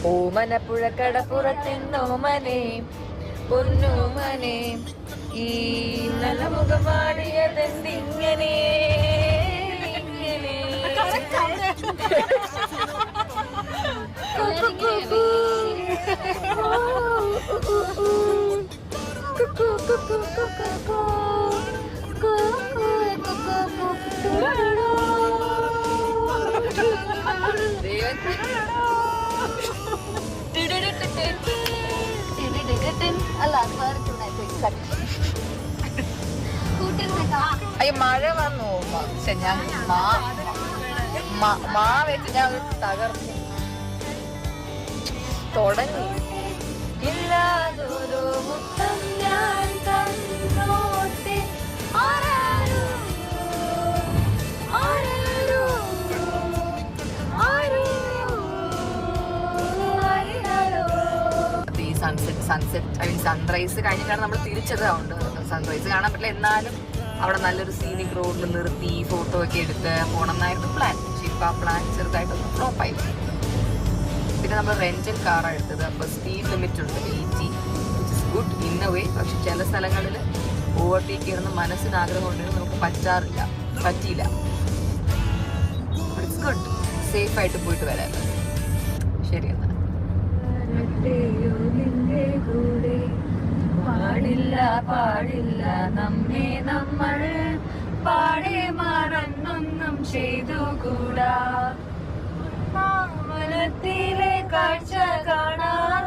ഓമനപ്പുഴക്കടപ്പുറത്തിന്നോമനെ പൊന്നോമനെ ഈ നല്ല മുഖമാടിയതെന്തിങ്ങനെ അയ്യോ മഴ വന്നു ഞാൻ മാ വെച്ച് ഞാൻ തകർന്നു തുടങ്ങി ഇല്ലാതൊരു മുത്തം ഞാൻ തന്നോട്ടെ ആരാരോ ആരാരോ സൺസെറ്റ് ഐ മീൻ സൺറൈസ് കഴിഞ്ഞിട്ടാണ് നമ്മൾ തിരിച്ചത്. അതുകൊണ്ട് സൺറൈസ് കാണാൻ പറ്റില്ല, എന്നാലും അവിടെ നല്ലൊരു സീനിക് റോഡിൽ നിർത്തി ഫോട്ടോ ഒക്കെ എടുത്ത് പോകണം എന്നായിരുന്നു പ്ലാൻ. പക്ഷെ ഇപ്പം ആ പ്ലാൻ ചെറുതായിട്ടൊന്ന് ഫ്ലോപ്പായി. പിന്നെ നമ്മൾ റെന്റൽ കാറാണ് എടുത്തത്. അപ്പോൾ സ്പീഡ് ലിമിറ്റ് ഉണ്ട് 80, which is good in a way. പക്ഷെ ചില സ്ഥലങ്ങളിൽ ഓവർടേക്ക് ചെയ്യുന്ന മനസ്സിന് ആഗ്രഹം ഉണ്ടെങ്കിൽ നമുക്ക് പറ്റിയില്ല. ഇറ്റ്സ് ഗുഡ്, സേഫ് ആയിട്ട് പോയിട്ട് വരാം. ശരി എന്നാ. പാടില്ല നമ്മെ നമ്മൾ പാടെ മറന്നൊന്നും ചെയ്തുകൂടാ. മനത്തിലെ കാഴ്ച കാണാൻ